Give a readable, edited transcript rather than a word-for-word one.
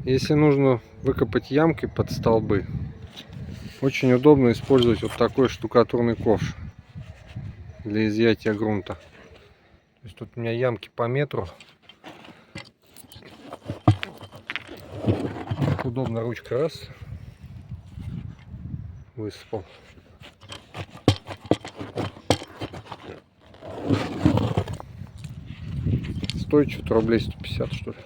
Если нужно выкопать ямки под столбы, очень удобно использовать вот такой штукатурный ковш для изъятия грунта. То есть тут у меня ямки по метру. Удобно, ручка раз, высыпал. Стоит что-то рублей 150, что ли.